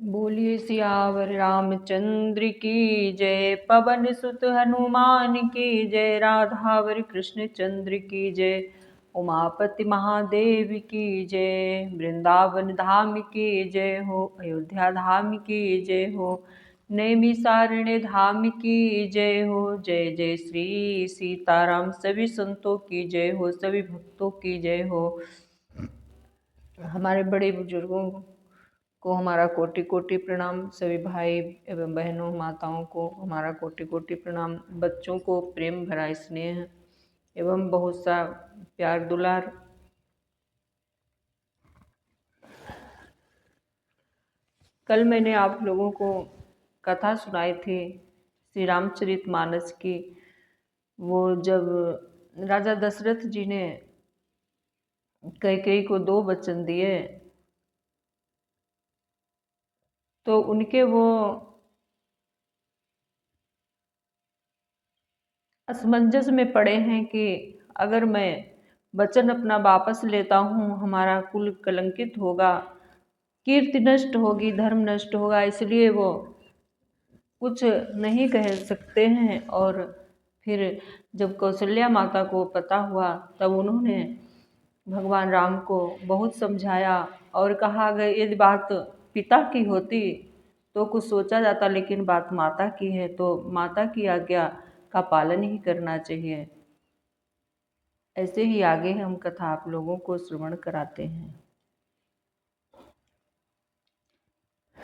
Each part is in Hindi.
बोलिए सियावर रामचंद्र की जय। पवन सुत हनुमान की जय। राधावर कृष्ण चंद्र की जय। उमापति महादेव की जय। वृंदावन धाम की जय हो। अयोध्या धाम की जय हो। नैमिषारण्य धाम की जय हो। जय जय श्री सीताराम। सभी संतों की जय हो। सभी भक्तों की जय हो। हमारे बड़े बुजुर्गों को हमारा कोटि कोटि प्रणाम। सभी भाई एवं बहनों माताओं को हमारा कोटि कोटि प्रणाम। बच्चों को प्रेम भरा स्नेह एवं बहुत सा प्यार दुलार। कल मैंने आप लोगों को कथा सुनाई थी श्री रामचरितमानस की। वो जब राजा दशरथ जी ने कैकेयी को 2 वचन दिए तो उनके वो असमंजस में पड़े हैं कि अगर मैं वचन अपना वापस लेता हूँ हमारा कुल कलंकित होगा, कीर्ति नष्ट होगी, धर्म नष्ट होगा, इसलिए वो कुछ नहीं कह सकते हैं। और फिर जब कौशल्या माता को पता हुआ तब उन्होंने भगवान राम को बहुत समझाया और कहा अगर यदि बात पिता की होती तो कुछ सोचा जाता, लेकिन बात माता की है तो माता की आज्ञा का पालन ही करना चाहिए। ऐसे ही आगे हम कथा आप लोगों को श्रवण कराते हैं।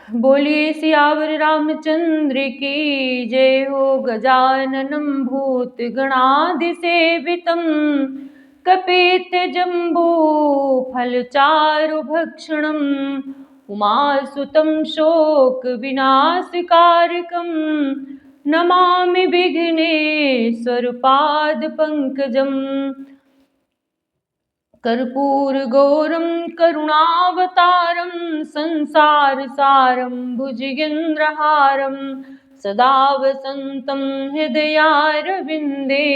बोलिए सियावर रामचंद्र की जय हो। गजाननं भूत गणादि सेवितं कपित जम्बू फल चारु भक्षणम् उमासुतं शोक विनाशकारकं नमामि विघ्नेश्वर पाद पंकजम्। कर्पूर गौरम करुणावतारम संसार सारम भुजगेन्द्रहारम सदा वसंतं हृदयारविंदे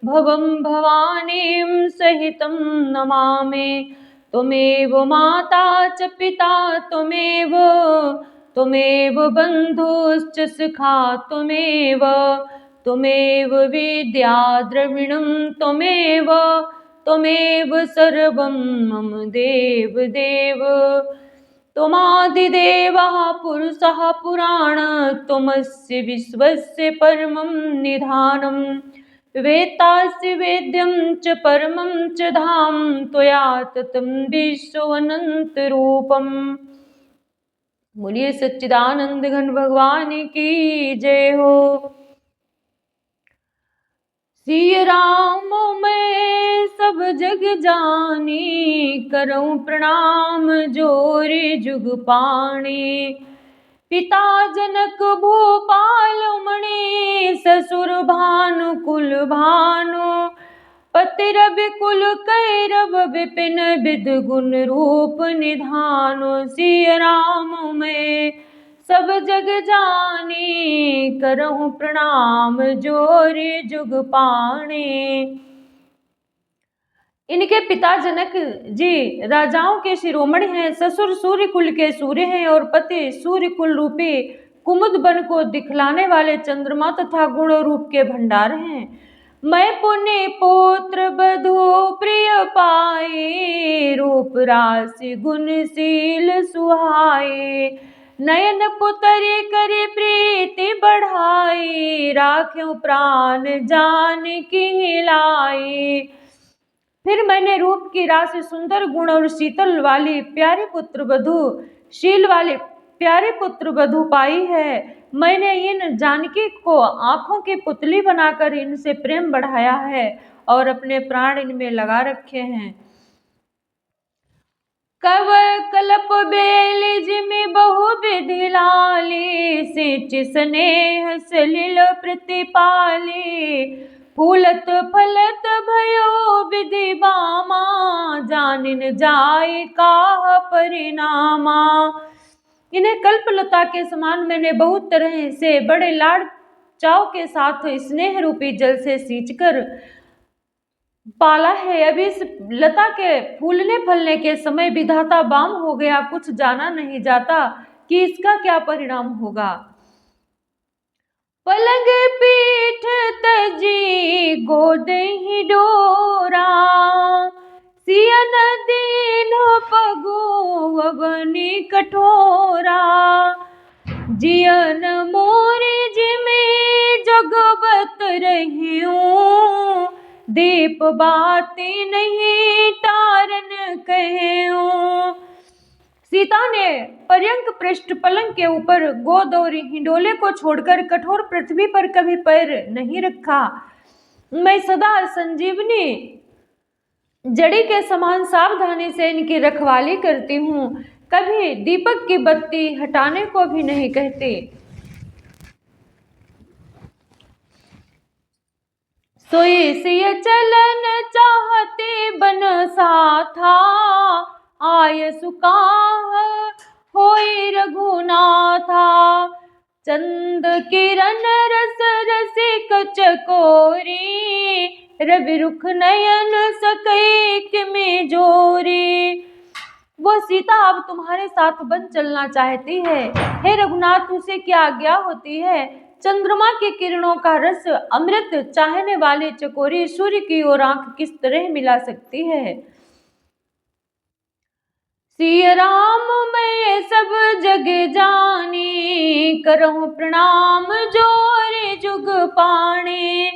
भवं भवानीं सहितं नमामि। त्वमेव माता च पिता त्वमेव बन्धुश्च सखा त्वमेव विद्या द्रविणं त्वमेव सर्वं मम देव। त्वमादिदेवः पुरुषः पुराण त्वमस्य विश्वस्य परमं निधानं। वेत्तासि वेद्यं च परमं च धाम त्वया ततं विश्वमनन्तरूपम्। बोलिए सच्चिदानंद घन भगवान की जय हो। सिय राम मैं सब जग जानी करऊं प्रणाम जोरी जुग पाणी। पिता जनक भूपाल मणि ससुर भानु कुल भानु पति रवि कुल कैरव विपिन विद गुण रूप निधानो। सिय राम मैं सब जग जानी करहूं प्रणाम जोरी जुग पाणी। इनके पिता जनक जी राजाओं के शिरोमणि हैं, ससुर सूर्य कुल के सूर्य हैं और पति सूर्य कुल रूपी कुमुद बन को दिखलाने वाले चंद्रमा तथा गुण रूप के भंडार हैं। मैं पुण्य पुत्र बधू प्रिय पाए रूप राशि गुणशील सुहाए। नयन पुतरी करे प्रीति बढ़ाई राख्यों प्राण जान की लाई। फिर मैंने रूप की राशि सुंदर गुण और शीतल वाली प्यारी पुत्र वधू शील वाली प्यारी पुत्र वधू पाई है। मैंने इन जानकी को आंखों की पुतली बनाकर इनसे प्रेम बढ़ाया है और अपने प्राण इनमें लगा रखे हैं। कवर कल्प बेल जिमि बहु विधि लाली सिच स्नेह सलिल प्रतिपाली। फूलत फलत भयो विधि बामा जानिन जाय काह परिणामा। इन्हें कल्पलता के समान मैंने बहुत तरह से बड़े लाड़ चाव के साथ स्नेह रूपी जल से सींचकर पाला है। अभी इस लता के फूलने फलने के समय विधाता बाम हो गया, कुछ जाना नहीं जाता कि इसका क्या परिणाम होगा। पलंग पीठ तजी गोद ही डोरा, सियन दीन पगु अवनी कठोरा, जियन मोरी जिमे जगबत रहियूं, दीप बाती नहीं तारन कहूं। सीता ने पर्यंक पृष्ठ पलंग के ऊपर गोद और हिंडोले को छोड़कर कठोर पृथ्वी पर कभी पैर नहीं रखा। मैं सदा संजीवनी जड़ी के समान सावधानी से इनकी रखवाली करती हूँ, कभी दीपक की बत्ती हटाने को भी नहीं कहती। सोई सिय चलन चाहते बन सा था, आय सुकाह होई रघुनाथा, चंद किरण रस रसिक चकोरी, रवि रुख नयन सकै किमि जोरी। वह सीता अब तुम्हारे साथ बन चलना चाहती है, हे रघुनाथ उसे क्या आज्ञा होती है। चंद्रमा की किरणों का रस अमृत चाहने वाली चकोरी सूर्य की ओर आंख किस तरह मिला सकती है। सिय राम मैं सब जग जानी, करहूं प्रणाम जोरे जुग पाणी,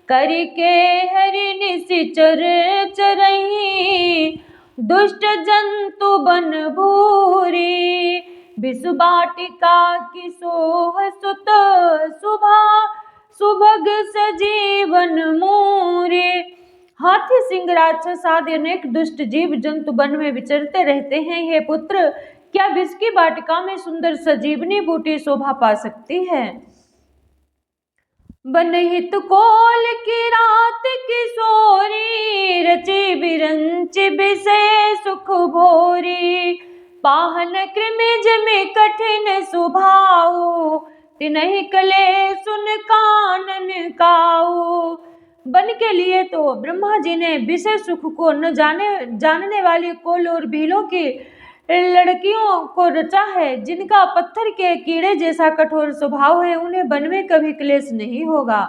करके हरि निशिचर चरही, दुष्ट जंतु बन भूरी, विषु बाटिका की सोह सुत सुभा, सुभग सजीवन मूरे। हाथी सिंह राक्षस आदि अनेक दुष्ट जीव जंतु वन में विचरते रहते हैं। हे पुत्र, क्या विष की वाटिका में सुंदर सजीवनी बूटी शोभा पा सकती है। बनहित कोल की रात किशोरी, रचे बिरंच बिसे सुख भोरी, पाहन कृमिज में कठिन सुभाऊ, तिनहि कले सुन कानन काऊ। वन के लिए तो ब्रह्मा जी ने विषय सुख को न जानने वाली कोल और भीलों की लड़कियों को रचा है, जिनका पत्थर के कीड़े जैसा कठोर स्वभाव है। उन्हें वन में कभी क्लेश नहीं होगा।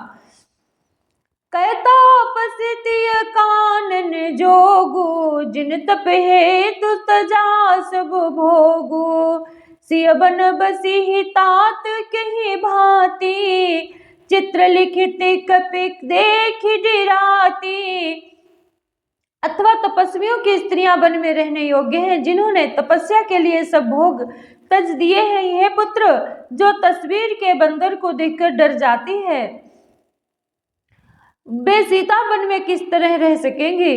कहता पसितिय कानन जोगु, जिन तप हेतु तजा सब भोगु, सिय बन बसी ही तात कही भांति, चित्र लिखित कपिक देखी डिराती। अथवा तपस्वियों की स्त्रियां वन में रहने योग्य हैं, जिन्होंने तपस्या के लिए सब भोग तज दिए हैं। हे पुत्र, जो तस्वीर के बंदर को देखकर डर जाती है, वे सीता वन में किस तरह रह सकेंगी।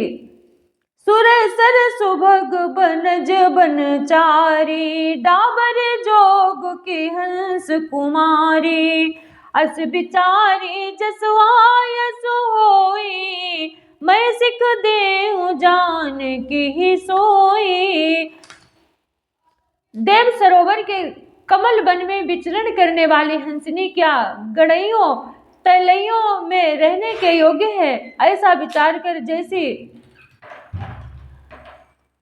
सुर सर सुभग बनज बनचारी, डाबर जोग की हंस कुमारी, अस बिचारी जसवायस होई, मैं सिख देहु जान की सोई। देव सरोवर के कमल वन में विचरण करने वाली हंसनी क्या गड़ैयों तलैयों में रहने के योग्य है। ऐसा विचार कर जैसी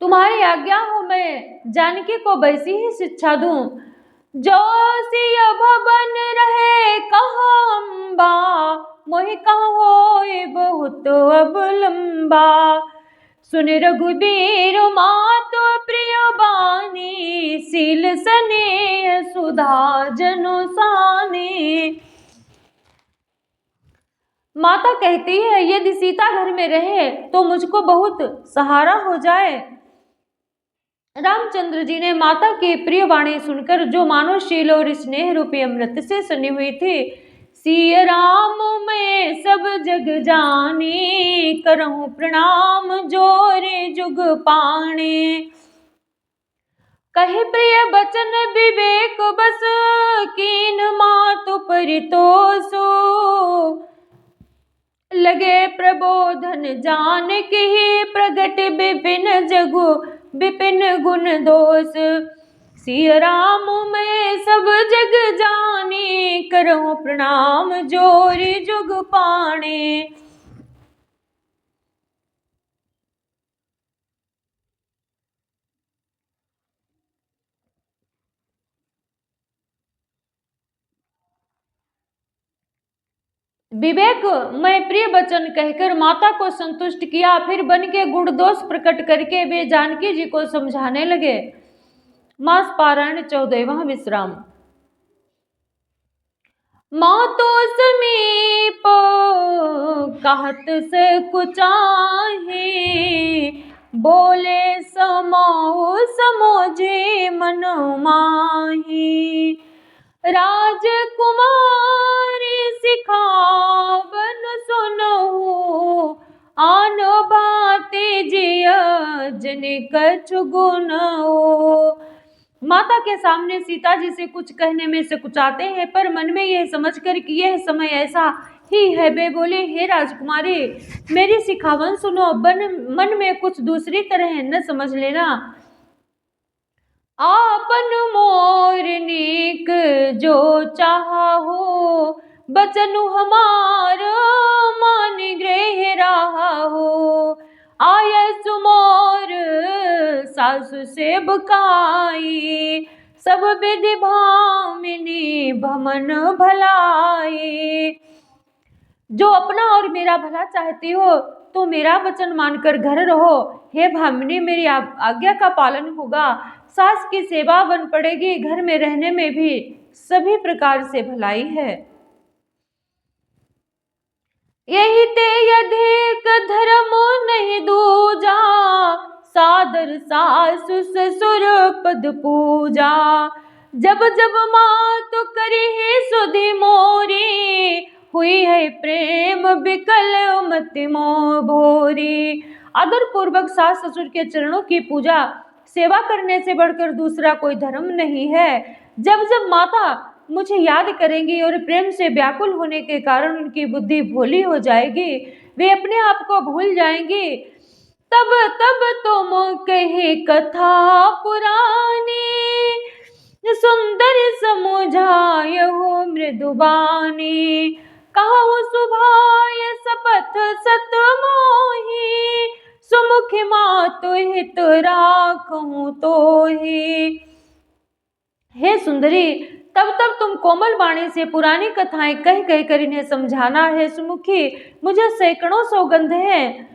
तुम्हारी आज्ञा हो, मैं जानकी को वैसी ही शिक्षा दूं। जो सिय भवन रहे कहम्बा, मोहि कह होय बहुत अवलंबा, सुन रघुबीर मातु प्रिय बानी, सील स्नेह सुधा जनु सानी। माता कहती है, यदि सीता घर में रहे तो मुझको बहुत सहारा हो जाए। रामचंद्र जी ने माता की प्रिय वाणी सुनकर, जो मानवशील और स्नेह रूपी अमृत से सनी हुई थी, सिय राम मैं सब जग जानी, करहूं प्रणाम जोरे जुग पाणी, कहे प्रिय बचन विवेक बस, कीन मातु परितोषु, लगे प्रबोधन जान की, प्रगट विपिन जगु विपिन गुण दोष, सिय राम मैं सब जग जानी, करहूं प्रणाम जोरी जुग पाणी। विवेक मैं प्रिय वचन कहकर माता को संतुष्ट किया। फिर बन के गुण दोष प्रकट करके वे जानकी जी को समझाने लगे। मास पारायण 14वां विश्राम। माँ तो समीप कहत से कुचाहे, बोले समाओ समोझे मन माही। राजकुमारी सिखावन सुनहु, आन बाते जिय जन कछु गुनहु। माता के सामने सीता जी से कुछ कहने में सकुचाते हैं, पर मन में यह समझकर कि यह समय ऐसा ही है, वे बोले, हे राजकुमारी मेरी सिखावन सुनो, मन में कुछ दूसरी तरह न समझ लेना। आपन मोर नीक जो चाहा हो, बचनु हमार मान गृह रहा हो। आय सुमोर सासु से बुकाई, सब विधि भामिनी भमन भलाई। जो अपना और मेरा भला चाहती हो तो मेरा वचन मानकर घर रहो। हे भामिनी मेरी आज्ञा का पालन होगा, सास की सेवा बन पड़ेगी, घर में रहने में भी सभी प्रकार से भलाई है। यही ते अधिक धर्म नहीं दूजा, सादर सासु ससुर पद पूजा। जब जब मात करी है सुधि मोरी, हुई है प्रेम बिकल मति मोह भोरी। आदर पूर्वक सास ससुर के चरणों की पूजा सेवा करने से बढ़कर दूसरा कोई धर्म नहीं है। जब जब माता मुझे याद करेंगी और प्रेम से व्याकुल होने के कारण उनकी बुद्धि भोली हो जाएगी, वे अपने आप को भूल जाएंगी, तब तब तुम कहे कथा पुरानी, सुंदर समुझाय हो मृदुबानी। कहु सुभाय सपथ सत मोही, सुमुखी मातु हित राखहु तोही। हे सुंदरी तब तब तुम कोमल वाणी से पुरानी कथाएं कह कह कर इन्हें समझाना है। सुमुखी मुझे सैकड़ों सौगंध हैं,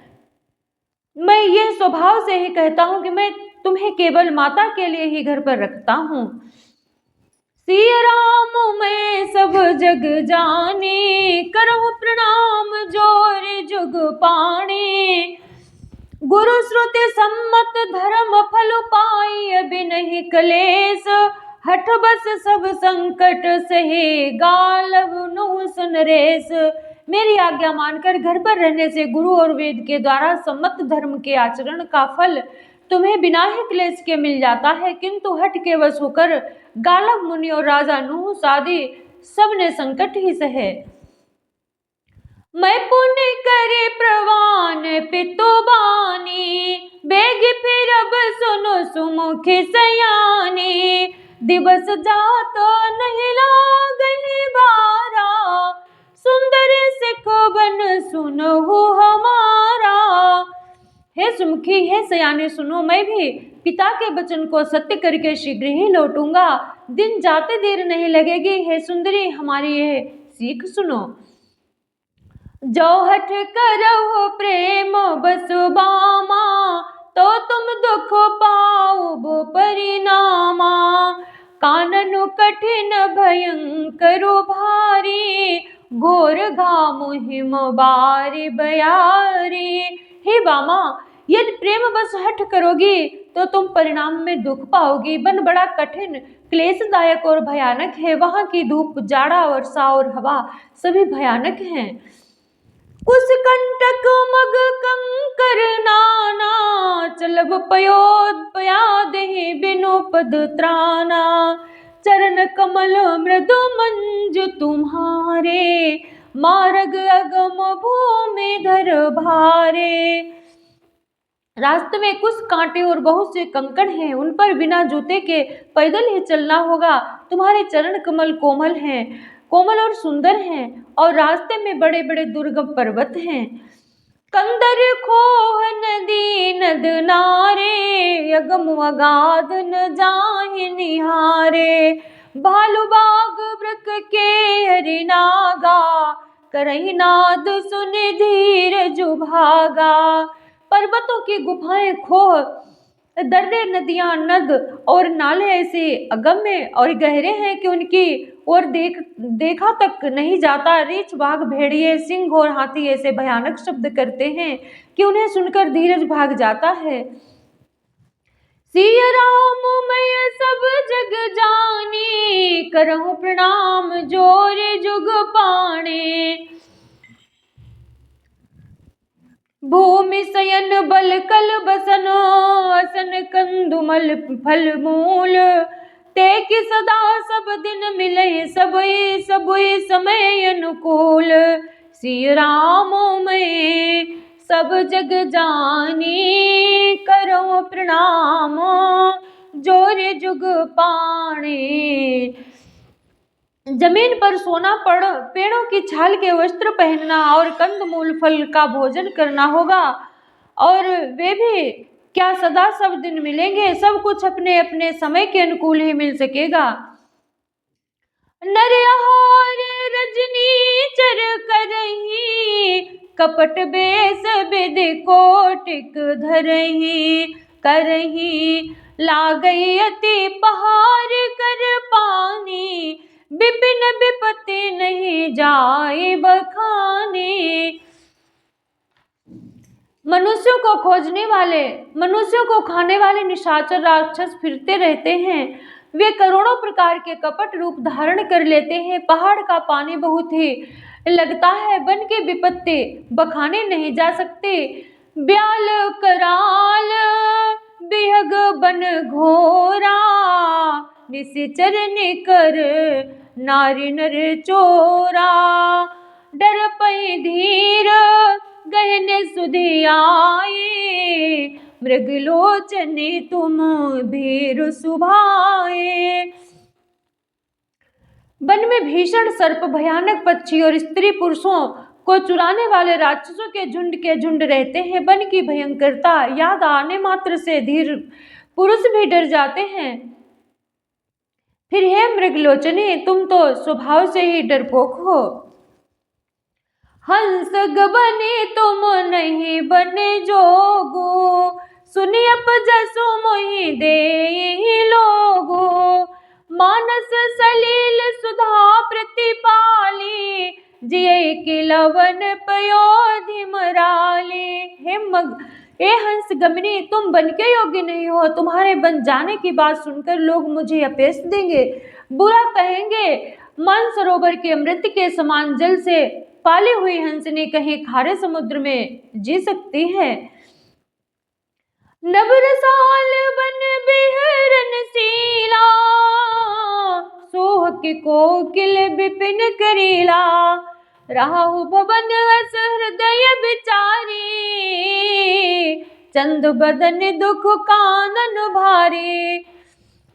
मैं यह स्वभाव से ही कहता हूं कि मैं तुम्हें केवल माता के लिए ही घर पर रखता हूं। सिया राम मैं सब जग जाने, करहु प्रणाम जोर जुग पाणी। गुरु श्रुति सम्मत धर्म फल पाई, अभी नहीं कलेश, हठ बस सब संकट सहे, गालव नु सुन रेस। मेरी आज्ञा मानकर घर पर रहने से गुरु और वेद के द्वारा सम्मत धर्म के आचरण का फल तुम्हें बिना ही क्लेश के मिल जाता है, किंतु हठ के वश होकर गालव मुनि और राजा नूह आदि सबने संकट ही सहे। मैं पुण्य करे प्रवान पितु बानी, बेग फिर अब सुनो सुमुखी सयानी। दिवस जात नहीं लागनी बारा, सुंदर सिख बन सुनहु हमारा। हे सुमुखी हे सयाने सुनो, मैं भी पिता के वचन को सत्य करके शीघ्र ही लौटूंगा, दिन जाते देर नहीं लगेगी। हे सुंदरी हमारी यह सीख सुनो। जो हठ करहु प्रेम बस बामा, तो तुम दुख पाओ परिणामा। कानन कठिन भयंकर भारी, घोर घाम हिम बारी बयारी। हे बामा यदि प्रेम बस हठ करोगी तो तुम परिणाम में दुख पाओगी। वन बड़ा कठिन क्लेशदायक और भयानक है, वहां की धूप जाड़ा वर्षा और हवा सभी भयानक हैं। कुछ कंटक मग कंकर नाना, चलब पयोद पयाद ही बिनु पद त्राना। चरण कमल मृदु मंजु तुम्हारे, मार्ग अगम भूमि धर भारे। रास्ते में कुछ कांटे और बहुत से कंकड़ हैं, उन पर बिना जूते के पैदल ही चलना होगा। तुम्हारे चरण कमल कोमल हैं, कोमल और सुंदर हैं, और रास्ते में बड़े बड़े दुर्गम पर्वत हैं। कंदर खोह नदी नद नारे, अगम अगाध न जाहि निहारे। भालू बाग वृक के हरि नागा, करही नाद सुनि धीर जो भागा। पर्वतों की गुफाएं, खोह, दर्रे, नदियां, नद और नाले ऐसे अगम्य और गहरे हैं कि उनकी और देखा तक नहीं जाता। रीछ, बाघ, भेड़िए, सिंह और हाथी ऐसे भयानक शब्द करते हैं कि उन्हें सुनकर धीरज भाग जाता है। सिया राम मैं सब जग जानी, करहूं प्रणाम जोर जुग पाणे। भूमि शयन बल कल बसन, असन कंदुमल फल मूल। ते कि सदा सब दिन मिले, सबई समय अनुकूल। श्री राम मैं सब जग जानी, करो प्रणाम जोर जुग पाणे। जमीन पर सोना पड़, पेड़ों की छाल के वस्त्र पहनना और कंदमूल फल का भोजन करना होगा। और वे भी क्या सदा सब दिन मिलेंगे? सब कुछ अपने अपने समय के अनुकूल ही मिल सकेगा। नरहार रजनी चर करही, कपट बेस विधि कोटिक धरही। करही लागई अति पहार कर पानी, विपिन विपत्ति नहीं जाए बखाने। मनुष्यों को खोजने वाले, मनुष्यों को खाने वाले निशाचर राक्षस फिरते रहते हैं। वे करोड़ों प्रकार के कपट रूप धारण कर लेते हैं। पहाड़ का पानी बहुत ही लगता है, वन की विपत्ति बखाने नहीं जा सकते। ब्याल कराल बिहग बन घोरा, निशिचर निकर नारी नर चोरा। डर पई धीर गहने सुधि आए, मृगलोचने तुम भीर सुभाए। वन में भीषण सर्प, भयानक पक्षी और स्त्री पुरुषों को चुराने वाले राक्षसों के झुंड रहते हैं। वन की भयंकरता याद आने मात्र से धीर पुरुष भी डर जाते हैं। फिर हे मृगलोचने, तुम तो स्वभाव से ही डरपोक हो। हंस बने तुम नहीं बने जोगो, सुनि अपजसु मोहि देहि लोगो। मानस सलील सुधा प्रतिपाली, जिये के लवन पयोधि मराले। हे हंस गमनी, तुम बन के योग्य नहीं हो। तुम्हारे बन जाने की बात सुनकर लोग मुझे अपयश देंगे, बुरा कहेंगे। मानसरोवर के अमृत के समान जल से पाली हुई हंसनी कहीं खारे समुद्र में जी सकती है। नवरसाल बन बिहरन सीला, सोह के कोकिल विपिन करीला। राहु भवन अस हृदय विचारी, चंद बदन दुख कानन भारी।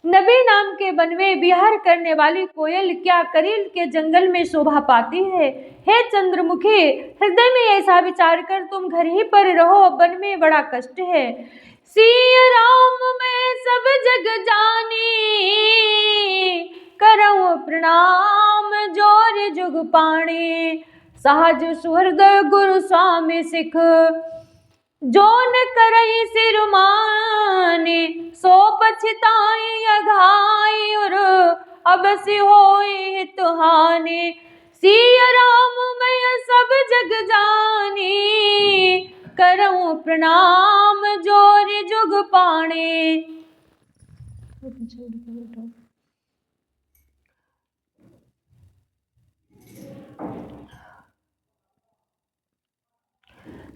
नबी नाम के वन में विहार करने वाली कोयल क्या करील के जंगल में शोभा पाती है। हे चंद्रमुखी, हृदय में ऐसा विचार कर तुम घर ही पर रहो, वन में बड़ा कष्ट है। सिया राम मैं सब जग जानी, करऊं प्रणाम जोर जुग पाणे। सहज सुहृद गुरु स्वामी सिख, जो न करई सिर माने। सो पछताई अघाई और अबसि होई हित हानि। सिया राम मैं सब जग जानी, करऊं प्रणाम जोर जुग पाणे।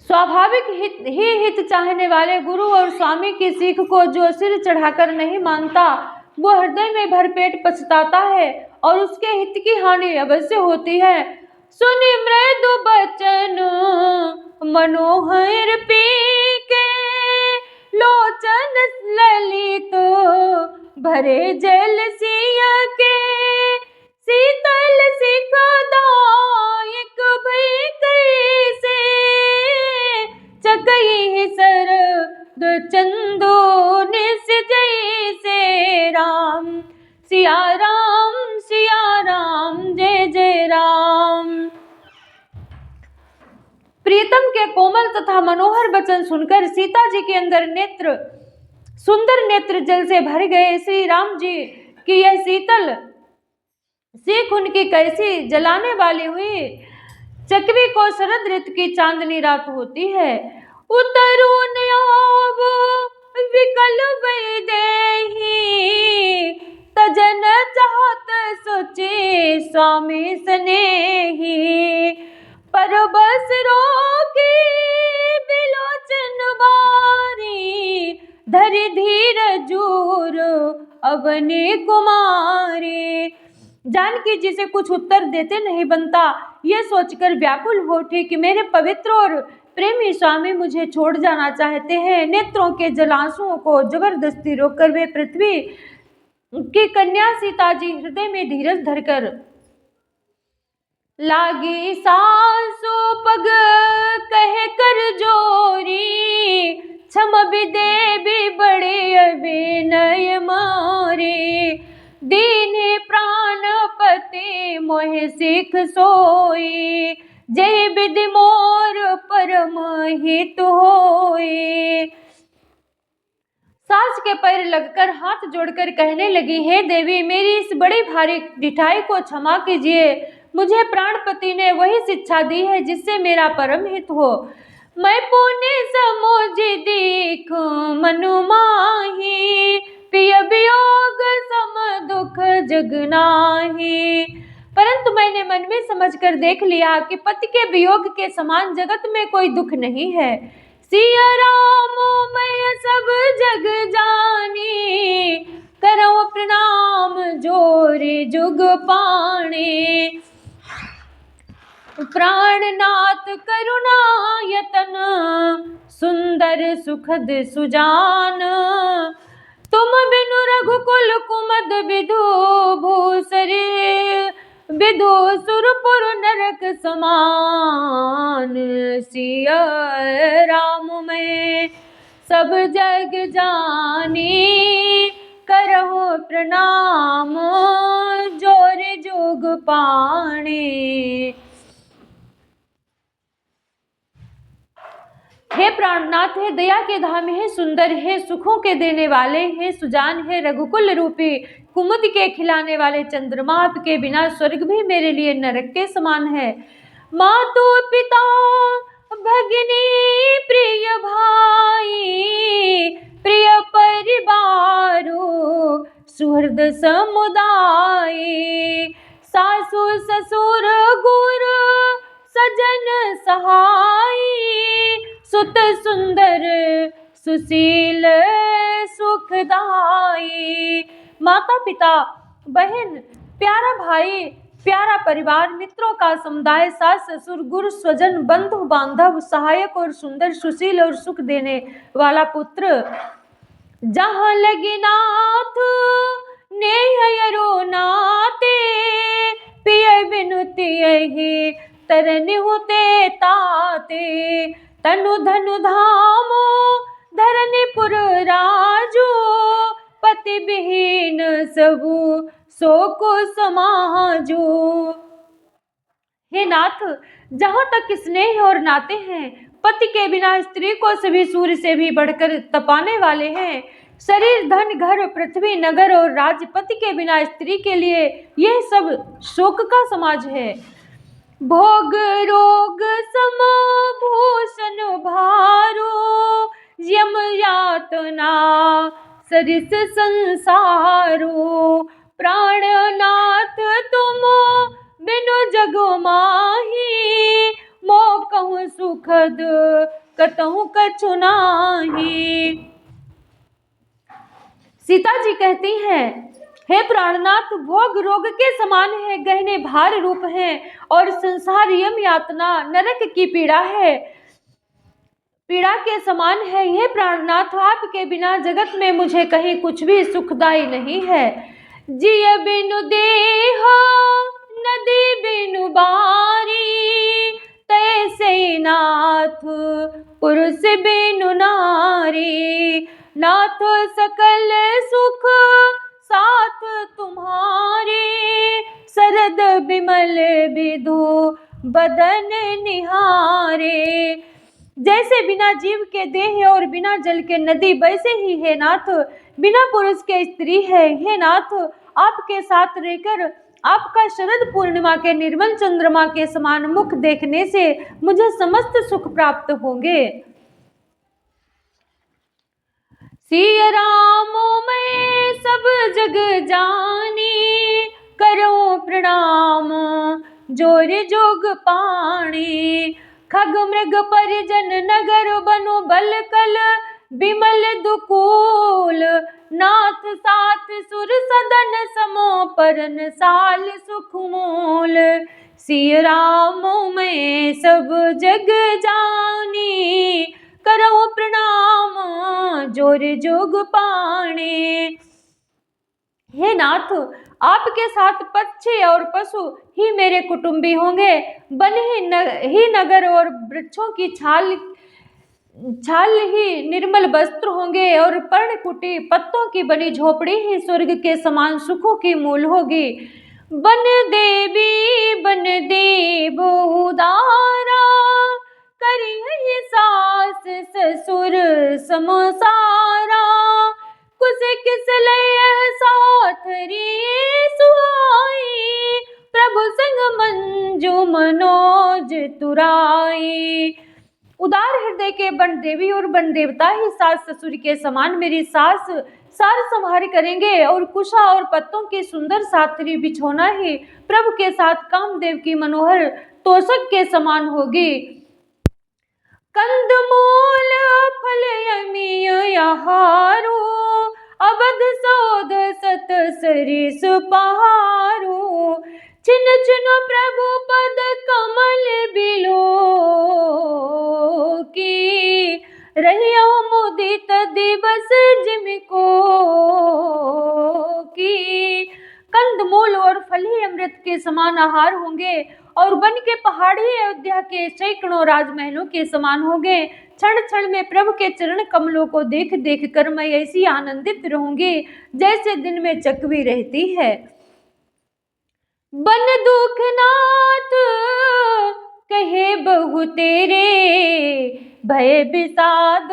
स्वाभाविक हित चाहने वाले गुरु और स्वामी की सीख को जो सिर चढ़ाकर नहीं मानता, वो हृदय में भरपेट पछताता है और उसके हित की हानि अवश्य होती है। सुनि मृदु बचन मनोहर पी के, लोचन ललित भरे जल सिया के। शीतल सिखदायक भई कैसे, चकई सरद चंदो निस जैसे। राम सिया राम जय जय राम। प्रीतम के कोमल तथा मनोहर वचन सुनकर सीता जी के अंदर नेत्र, सुंदर नेत्र जल से भर गए। श्री राम जी की यह शीतल सीख उनकी कैसी जलाने वाली हुई। चकवी को शरद ऋतु की चांदनी रात होती है। उतरून आव विकल वैदेही, तजन चाहत सोचे स्वामी स्नेही। पर बस रोकी बिलोचन बारी, धरि धीर जूर अवनी कुमारी। जानकी जी से कुछ उत्तर देते नहीं बनता, यह सोचकर व्याकुल हो उठी कि मेरे पवित्र और प्रेमी स्वामी मुझे छोड़ जाना चाहते हैं। नेत्रों के जलांसुओं को जबरदस्ती रोककर वे पृथ्वी की कन्या सीता जी हृदय में धीरज धरकर लागी सासु पग कह कर जोरी, क्षम विदे भी बड़े अभिनय मारे। दीने प्राणपति मोहि सिख सोई, जय विधि मोर परम हित होए। सास के पैर लगकर हाथ जोड़कर कहने लगी, हे देवी, मेरी इस बड़ी भारी ढिठाई को क्षमा कीजिए। मुझे प्राणपति ने वही शिक्षा दी है जिससे मेरा परम हित हो। मैं पुण्य समुझ दीख मनु माही, पिय वियोग सम दुख जग नाही। परंतु मैंने मन में समझकर देख लिया कि पति के वियोग के समान जगत में कोई दुख नहीं है। सिया राम मैं सब जग जानी, करो प्रणाम जोरे जुग पाणे। प्राणनाथ करुणा यतन, सुंदर सुखद सुजान। तुम बिनु रघुकुल कुमद विधु भूसरे, विधु सुरपुर नरक समान। सिया राम मैं सब जग जानी, करहु प्रणाम जोर जुग पाणे। हे प्राणनाथ, हे दया के धाम, हे सुंदर, हे सुखों के देने वाले, हे सुजान, हे रघुकुल रूपी कुमुद के खिलाने वाले चंद्रमा, आपके बिना स्वर्ग भी मेरे लिए नरक के समान है। मातु पिता भगिनी प्रिय भाई, प्रिय परिवारो सुहृद समुदाय। सासु ससुर गुर सजन सहाय, सुत सुंदर सुशील सुखदाई। माता पिता, बहन, प्यारा भाई, प्यारा परिवार, मित्रों का समुदाय, सास ससुर, गुरु स्वजन, बंधु बांधव, सहायक और सुंदर, सुशील और सुख देने वाला पुत्र। जहाँ लगी नाथ नेहरो नाते, पिय बिनुति यही तरनि होते ताते। तनु धनु धामो धरनीपुर राजो, पति विहीन सबु सोको समाजो। हे नाथ, जहाँ तक स्नेह और नाते हैं, पति के बिना स्त्री को सभी सूर्य से भी बढ़कर तपाने वाले हैं। शरीर, धन, घर, पृथ्वी, नगर और राज्य, पति के बिना स्त्री के लिए यह सब शोक का समाज है। भोग रोग सम भूषण भारो, यम यातना सरिस संसारो। प्राणनाथ तुम बिनु जग माही, मो कहूँ सुखद कतहु कछु नाही। सीता जी कहती हैं, हे प्राणनाथ, भोग रोग के समान है, गहने भार रूप हैं और संसार यम यातना नरक की पीड़ा है, पीड़ा के समान है। हे प्राणनाथ, आपके बिना जगत में मुझे कहीं कुछ भी सुखदाई नहीं है। जिय बिनु देह नदी बिनु बारी, तैसे नाथ पुरुष बिनु नारी। नाथ सकल सुख साथ तुम्हारे, शरद विमल विधु बदन निहारे। जैसे बिना जीव के देह और बिना जल के नदी, वैसे ही हे नाथ बिना पुरुष के स्त्री है। हे नाथ आपके साथ रहकर आपका शरद पूर्णिमा के निर्मल चंद्रमा के समान मुख देखने से मुझे समस्त सुख प्राप्त होंगे। सिया राम मैं सब जग जानी, करो प्रणाम जोर जोग पाणी। खग मृग परिजन नगर बनु बल कल, बिमल दुकूल नाथ साथ सुर सदन समो परन साल सुख मूल। सिया राम मैं सब जग जानी, करो प्रणाम जोर जोग पाणी। हे नाथ आपके साथ पक्षी और पशु ही मेरे कुटुंबी होंगे। वन ही नगर और वृक्षों की छाल ही निर्मल वस्त्र होंगे और पर्णकुटी पत्तों की बनी झोपड़ी ही स्वर्ग के समान सुखों की मूल होगी। बन देव उदारा, करी सास ससुर समसारा। कुछ किस लय साथ री सुहाई, प्रभु संग मंजू मनोज तुराई। उदार हृदय के वन देवी और वन देवता ही सास ससुर के समान मेरी सास सार संहार करेंगे और कुशा और पत्तों की सुंदर साथरी बिछोना ही प्रभु के साथ कामदेव की मनोहर तोषक के समान होगी। कंदमूल फल यमी आहारो, अवध सौद सत सरिस पहारो। छिन छिन प्रभु पद कमल बिलो की, रहियो मुदित दिवस जिमिको की। कंदमूल और फल ही अमृत के समान आहार होंगे और वन के पहाड़ी अयोध्या के सैकड़ों राजमहलों के समान होंगे। क्षण क्षण में प्रभु के चरण कमलों को देख देख कर मैं ऐसी आनंदित रहूंगी जैसे दिन में चकवी रहती है। बन दुखनाथ कहे बहु तेरे, भय विषाद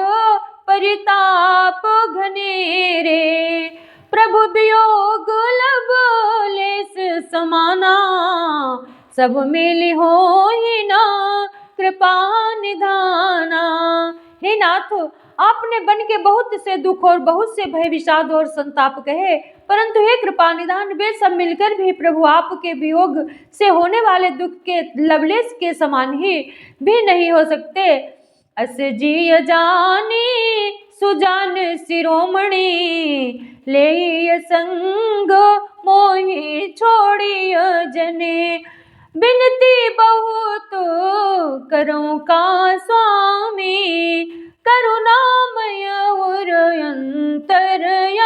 परिताप घनेरे। प्रभु वियोग लब लेस समाना, सब मिली हो ही ना कृपा निधाना। हे नाथ आपने बन के बहुत से दुख और बहुत से भय विषाद और संताप कहे, परंतु हे कृपा निधान वे सब मिलकर भी प्रभु आपके वियोग से होने वाले दुख के लवलेश के समान ही भी नहीं हो सकते। अस जी जानी सुजान शिरोमणि, ले संग मोहि छोड़िय जने। बिनती बहुत करूं का स्वामी, करुणामय और अंतरयामी।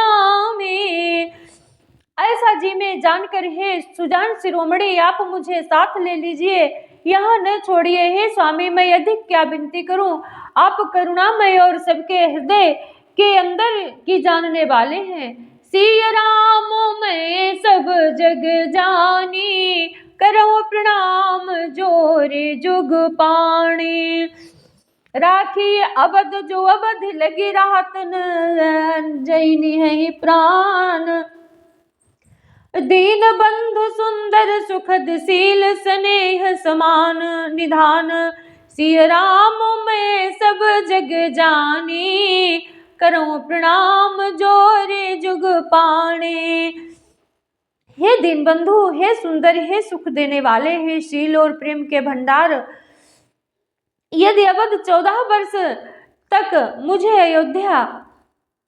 ऐसा जी में जानकर हे सुजान शिरोमणि आप मुझे साथ ले लीजिए, यहाँ न छोड़िए। हे स्वामी मैं अधिक क्या विनती करूं, आप करुणामय और सबके हृदय के अंदर की जानने वाले हैं। सिया राम मैं सब जग जानी, करो प्रणाम जोरे जुग पाणी। राखी अवध जो अवध लगी राहत न जैनी है प्राण। दीन बंधु सुंदर सुखद शील स्नेह समान निधान। सिया राम मैं सब जग जानी, करो प्रणाम जोरे जुग पाणे। हे दीन बंधु, हे सुंदर, हे सुख देने वाले, हे शील और प्रेम के भंडार, यदि अवध 14 वर्ष तक मुझे अयोध्या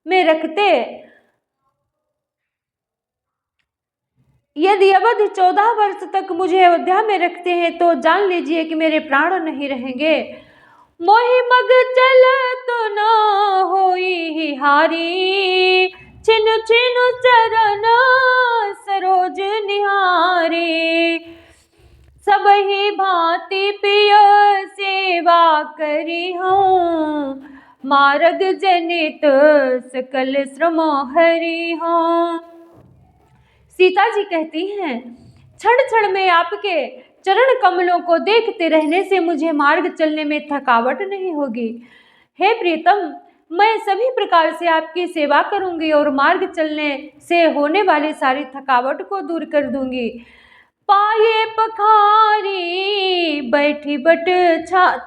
में रखते, यदि अवधि 14 वर्ष तक मुझे अयोध्या में रखते हैं तो जान लीजिए कि मेरे प्राण नहीं रहेंगे। मोहि मग चल तो न होई हारी, छिन छिन चरण सरोज निहारे। सब ही भांति पिय सेवा करी हूँ, मार्ग जनित सकल श्रम हरि हूँ। सीता जी कहती हैं क्षण क्षण में आपके चरण कमलों को देखते रहने से मुझे मार्ग चलने में थकावट नहीं होगी। हे प्रीतम, मैं सभी प्रकार से आपकी सेवा करूंगी और मार्ग चलने से होने वाली सारी थकावट को दूर कर दूंगी। पाये पखारी बैठी बट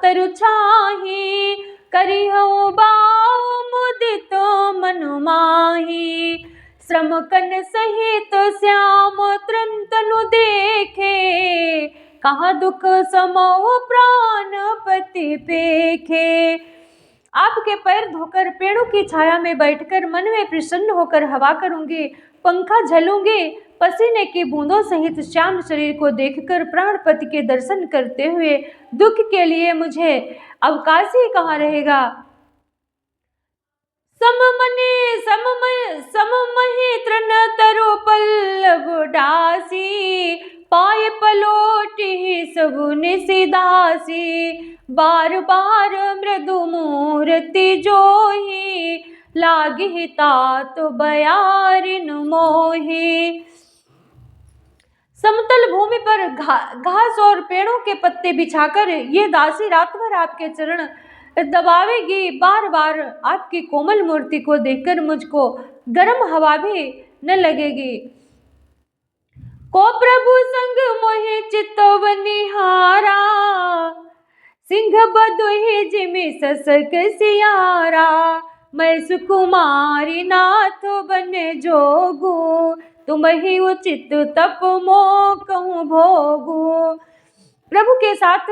तरु छाही, करिहु बाऊ मुदित मनु माही। श्रम कन सहित श्याम तनु देखे, कहाँ दुख समो प्राण पति पेखे। आपके पैर धोकर पेड़ों की छाया में बैठकर मन में प्रसन्न होकर हवा करूंगी, पंखा झलूंगी। पसीने की बूंदों सहित श्याम शरीर को देखकर प्राणपति के दर्शन करते हुए दुख के लिए मुझे अवकाश ही कहाँ रहेगा। सममहि तृण तरु पल्लव डासी, पाय पलोटी सबु निसिदासी। बार बार मृदु मूर्ति जोही, लागी तात बयारिन मोही। समतल भूमि पर घास और पेड़ों के पत्ते बिछाकर ये दासी रात भर आपके चरण दबावेगी। बार बार आपकी कोमल मूर्ति को देखकर मुझको गर्म हवा भी न लगेगी। को प्रभु संग मोहि चित्तव निहारा, सिंह बदुहि जिमि ससक सियारा। मैं सुकुमारी नाथ बने जोगू, तुम ही उचित तप मो कहूँ भोगू। प्रभु के साथ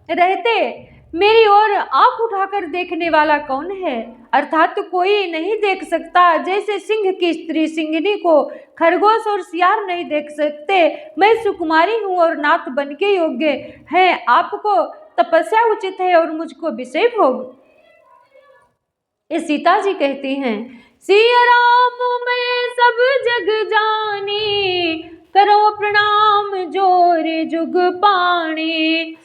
रहते मेरी ओर आंख उठाकर देखने वाला कौन है? अर्थात कोई नहीं देख सकता। जैसे सिंह की स्त्री सिंहनी को खरगोश और सियार नहीं देख सकते, मैं सुकुमारी हूँ और नाथ बन के योग्य है। आपको तपस्या उचित है और मुझको विषय भोग। ये सीता जी कहती हैं, सिया राम मैं सब जग जानी, करो प्रणाम जोर जुग पाणी।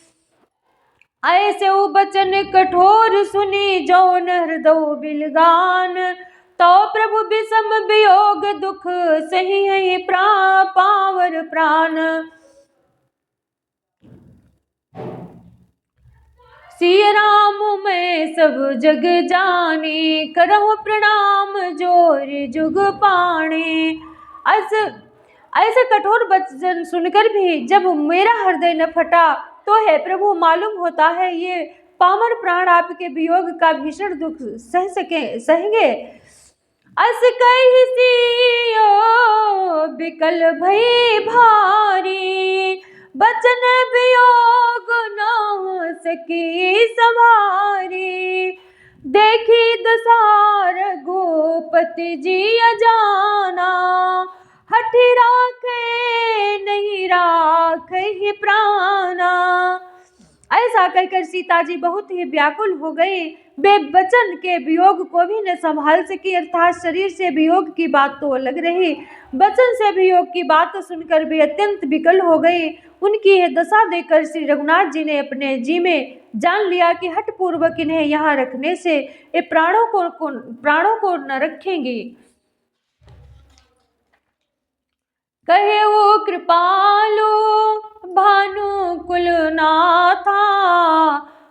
ऐसे बचन कठोर सुनी, जौन हृदय बिलगान। तो प्रभु विषम वियोग दुख, सही है पावर प्राण। सिया राम मैं सब जग जानी, करहु प्रणाम जोर जुग पाणी। ऐसे कठोर वचन सुनकर भी जब मेरा हृदय न फटा तो है प्रभु, मालूम होता है ये पामर प्राण आपके वियोग का भीषण दुख सहेंगे। अस कहि सियो बिकल भई भारी, बचन वियोग न सकी सवारी। देखी दसार गोपति जी अजाना, हठि राखे नहीं राखे प्राणा। ऐसा कहकर सीता जी बहुत ही व्याकुल हो गई। वे वचन के वियोग को भी न संभाल सकी, अर्थात शरीर से वियोग की बात तो अलग रही, वचन से वियोग की बात सुनकर वे अत्यंत विकल हो गई। उनकी यह दशा देखकर श्री रघुनाथ जी ने अपने जी में जान लिया कि हठ पूर्वक इन्हें यहाँ रखने से ये प्राणों को न रखेंगी। कहे वो कृपालु भानुकुल नाथा,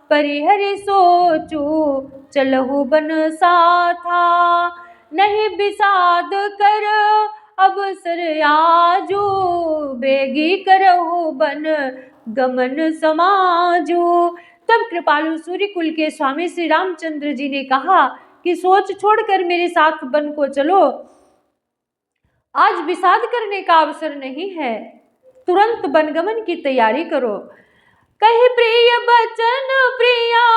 परिहरि सोचू चलहु बन साथा। नहीं विषाद कर अवसर आजू, बेगी करहु बन गमन समाजू। तब कृपालु सूर्य कुल के स्वामी श्री रामचंद्र जी ने कहा कि सोच छोड़कर मेरे साथ वन को चलो, आज विषाद करने का अवसर नहीं है, तुरंत वनगमन की तैयारी करो। कहे प्रिय बचन प्रिया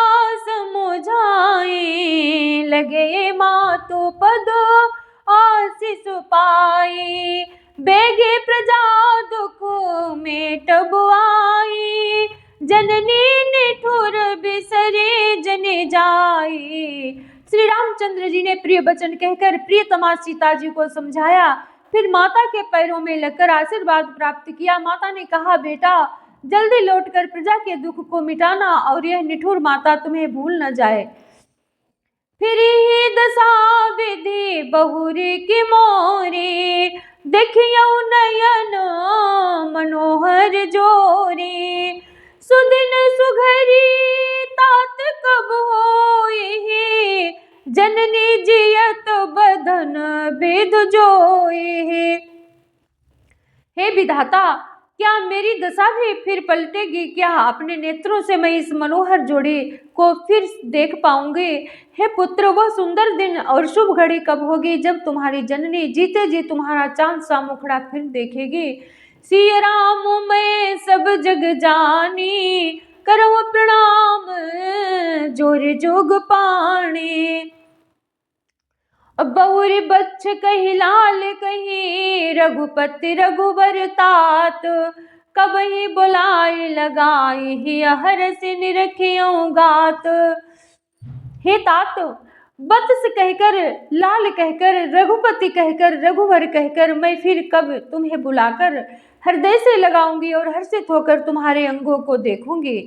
समुझाए, लगे मातु पद आशीष पाई। बेगे प्रजा दुख मेटब आई, जननी निठुर बिसरे जने जाई। श्री रामचंद्र जी ने प्रिय वचन कहकर प्रियतमा सीता जी को समझाया, फिर माता के पैरों में लगकर आशीर्वाद प्राप्त किया। माता ने कहा, बेटा जल्दी लौटकर प्रजा के दुख को मिटाना और यह निठुर माता तुम्हें भूल न जाए। फिर ही दशा विधि बहुरी की मोरी, देखियो नयन मनोहर जोरी। सुदिन सुघरी तात कब होई, जननी जियत बदन विध जोई। हे विधाता, क्या मेरी दशा भी फिर पलटेगी? क्या अपने नेत्रों से मैं इस मनोहर जोड़ी को फिर देख पाऊंगी? हे पुत्र, वह सुंदर दिन और शुभ घड़ी कब होगी जब तुम्हारी जननी जीते जी तुम्हारा चांद सा मुखड़ा फिर देखेगी। सिया राम मैं सब जग जानी, करो प्रणाम जोरे जोग पाणी। बहुरी बच्छ कही लाल कही, रघुपति रघुबर तात, कब ही बुलाई लगाई ही हर से निरखियों गात। हे तात, वत्स कहकर, लाल कहकर, रघुपति कहकर, रघुवर कहकर मैं फिर कब तुम्हें बुलाकर हृदय से लगाऊंगी और हर्षित होकर तुम्हारे अंगों को देखूंगी।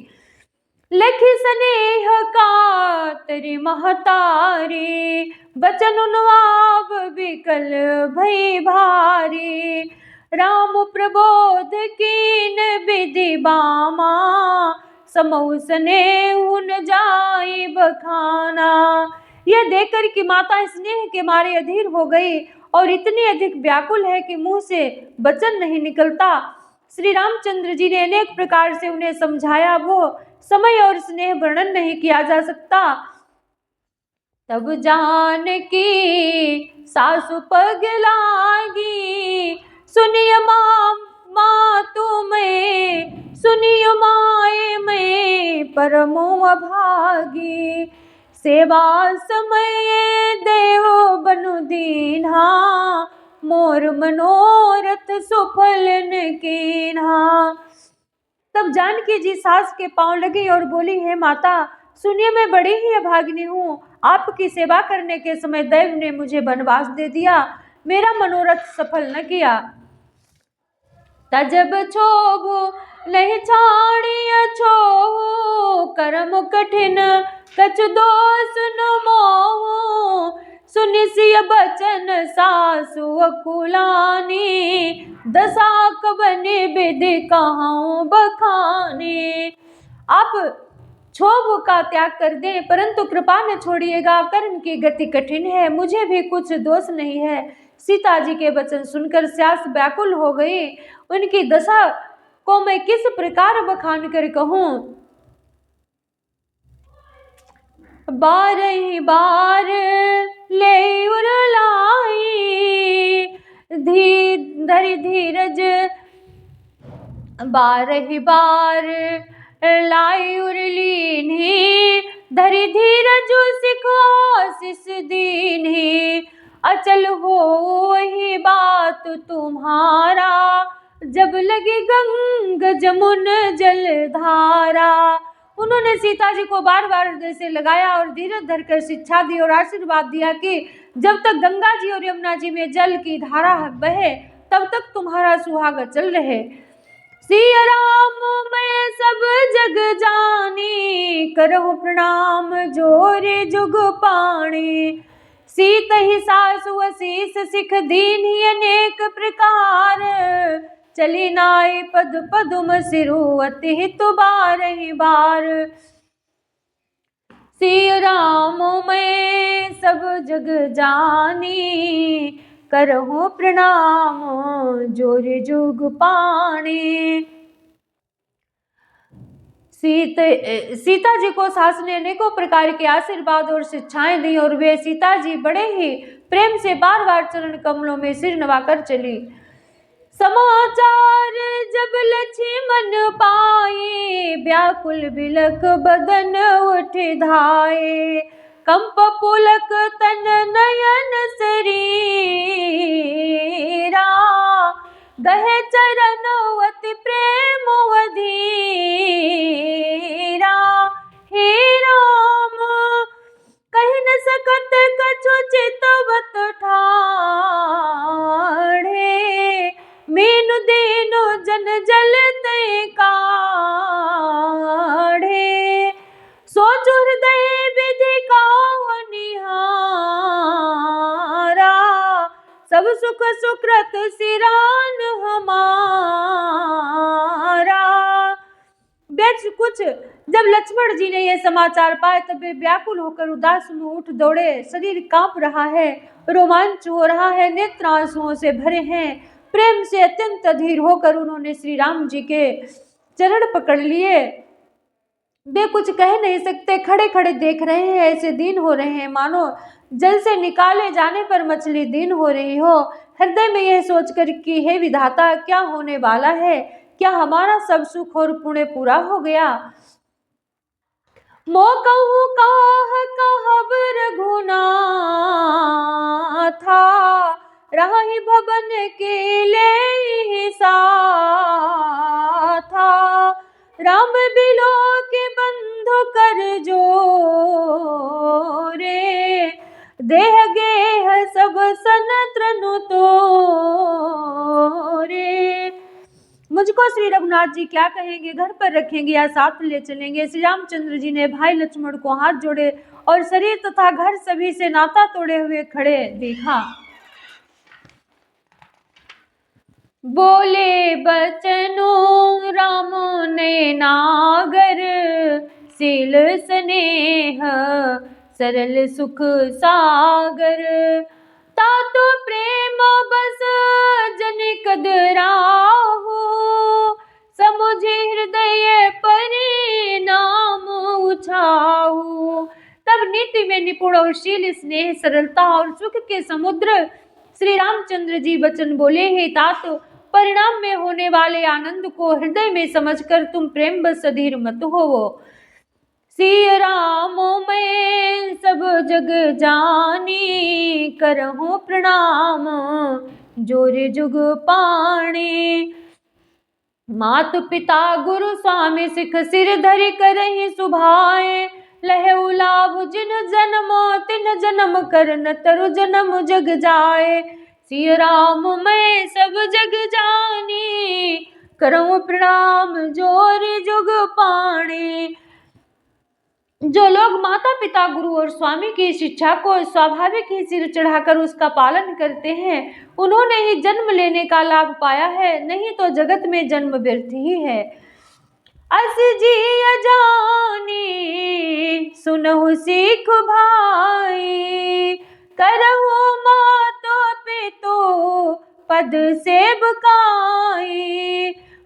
लखी स्नेह का तेरी महतारी, बचन नुआब विकल भई भारी। राम प्रबोध कीन विधि बामा, समऊ स्नेह न जाई बखाना। यह देखकर कि माता स्नेह के मारे अधीर हो गई और इतनी अधिक व्याकुल है कि मुंह से वचन नहीं निकलता, श्री रामचंद्र जी ने अनेक प्रकार से उन्हें समझाया, वो समय और स्नेह वर्णन नहीं किया जा सकता। तब जानकी सासु पग लागी, सुनिय माँ तुम्हें, सुनिय माए मैं परमो अभागी। सेवा समय देव बनु दीन्हा, मोर मनोरथ सुफल न कीन्हा। तब जानकी जी सास के पांव लगी और बोली, हे माता सुनिए, मैं बड़ी ही अभागिनी हूँ। आपकी सेवा करने के समय दैव ने मुझे वनवास दे दिया, मेरा मनोरथ सफल न किया। तजब छोभु नहीं छाड़िय छोहु, कर्म कठिन कछु दोष न मोहु। सुनि सिय बचन सासु अकुलानी, दशा कबनि विधि कहूँ बखानी। आप क्षोभ का त्याग कर दें, परंतु कृपा न छोड़िएगा, कर्म की गति कठिन है, मुझे भी कुछ दोष नहीं है। सीता जी के वचन सुनकर सास व्याकुल हो गई। उनकी दशा को मैं किस प्रकार बखान कर कहूँ। बारही बार ले उरलाई, धरि धीरज बारही बार लाई उरलीन्ही, धरि धीरज सिखो आशीष दीन्ही। अचल हो वही बात तुम्हारा, जब लगी गंग जमुन जलधारा। उन्होंने सीता जी को बार बार हृदय से लगाया और धीरज धरकर शिक्षा दी और आशीर्वाद दिया कि जब तक गंगा जी और यमुना जी में जल की धारा बहे तब तक तुम्हारा सुहाग चल रहे। सिया राम मैं सब जग जानी, करहु प्रणाम जोरे जुग पाणी। सीत ही सासु असीस सिख दीन्ही अनेक प्रकार, चली नाई पद पदुम सिरु अति हित बारही बार। सिया राम मैं सब जग जानी, करहु प्रणाम जोरे जुग पाणी। सीता जी को सास ने अनेकों प्रकार के आशीर्वाद और शिक्षाएं दी और वे सीता जी बड़े ही प्रेम से बार बार चरण कमलों में सिर नवाकर चली। समाचार जब लक्ष्मण पाए, व्याकुल बिलक बदन उठ धाये। कंप पुलक तन नयन शरीरा, गहे चरण अति प्रेम अधीरा। हे राम कहि न सकत कछु चितवत ठाढ़े, मीनु दीनु जन जलते काढ़े। सोचु हृदय विधि काहु निहारा, सब सुख सुकृत सिरान हमारा। कुछ। जब लक्ष्मण जी ने यह समाचार पाए तब वे व्याकुल होकर उदास में उठ दौड़े। शरीर कांप रहा है, रोमांच हो रहा है, नेत्र आंसुओं से भरे हैं। प्रेम से अत्यंत अधीर होकर उन्होंने श्री राम जी के चरण पकड़ लिए। वे कुछ कह नहीं सकते, खड़े खड़े देख रहे हैं। ऐसे दीन हो रहे हैं मानो जल से निकाले जाने पर मछली दीन हो रही हो। हृदय में यह सोचकर कि हे विधाता, क्या होने वाला है? क्या हमारा सब सुख और पुण्य पूरा हो गया? मोकहु कहब रघुनाथा, राहि भवन के ले साथा। राम बिलो के बंधु कर जोरे, देह गेह सब सन त्रनु तोरे। मुझको श्री रघुनाथ जी क्या कहेंगे, घर पर रखेंगे या साथ ले चलेंगे? श्री रामचंद्र जी ने भाई लक्ष्मण को हाथ जोड़े और शरीर तथा घर सभी से नाता तोड़े हुए खड़े देखा। बोले बचनो राम ने नागर, सील स्नेह सरल सुख सागर। तातो प्रेम बस जनिक दराहु, समुझे हृदय परिणाम उछाहु। तब नीति में निपुण और शील, स्नेह, सरलता और सुख के समुद्र श्री रामचंद्र जी वचन बोले, हे तात, परिणाम में होने वाले आनंद को हृदय में समझकर तुम प्रेम बस अधीर मत होवो। श्री राम मैं सब जग जानी, करहूं प्रणाम जोरे जुग पाणी। मात पिता गुरु स्वामी सिख सिर धरि करहि सुभाए, लहु लाभ जिन जन्मो तिन जन्म करन तरु जन्म जग जाए। श्री राम मैं सब जग जानी, करऊं प्रणाम जोरि जुग पाणी। जो लोग माता पिता गुरु और स्वामी की शिक्षा को स्वाभाविक ही सिर चढ़ाकर उसका पालन करते हैं, उन्होंने ही जन्म लेने का लाभ पाया है, नहीं तो जगत में जन्म व्यर्थ ही है। अस जी अजानी सुनहु सीख भाई, करहु मातो पितो पद सेवकाई।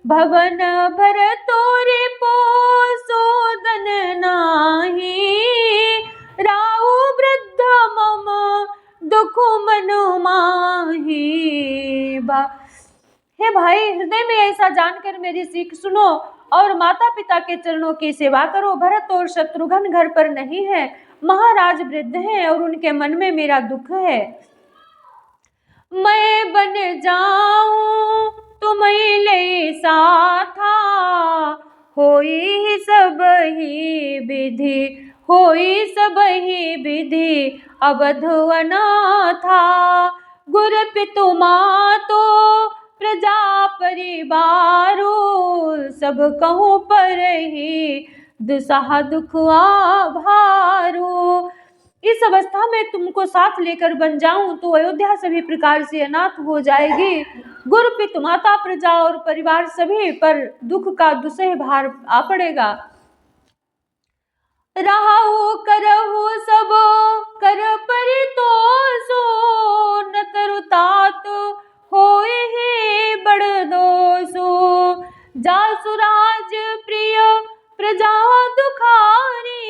भवन भर तोरे पोसोदन नाही, राहु वृद्ध मम दुख मनु माही। हे भाई, हृदय में ऐसा जानकर मेरी सीख सुनो और माता पिता के चरणों की सेवा करो। भरत और शत्रुघ्न घर पर नहीं है, महाराज वृद्ध हैं और उनके मन में मेरा दुख है। मैं बन जाऊं तुम ले साथा, होई सब ही विधि, होई सब ही विधि अवध अनाथा। गुर पितु मातो प्रजा परिवारो, सब कहूँ पर ही दुसह दुख आभारो। इस अवस्था में तुमको साथ लेकर बन जाऊं तो अयोध्या सभी प्रकार से अनाथ हो जाएगी। गुरु पिता माता प्रजा और परिवार सभी पर दुख का दुसह भार आ पड़ेगा। राहु करहु सब कर परितोषो, न तरु तात होए हे बड़ दोषो। जासुराज प्रिय प्रजा दुखारी,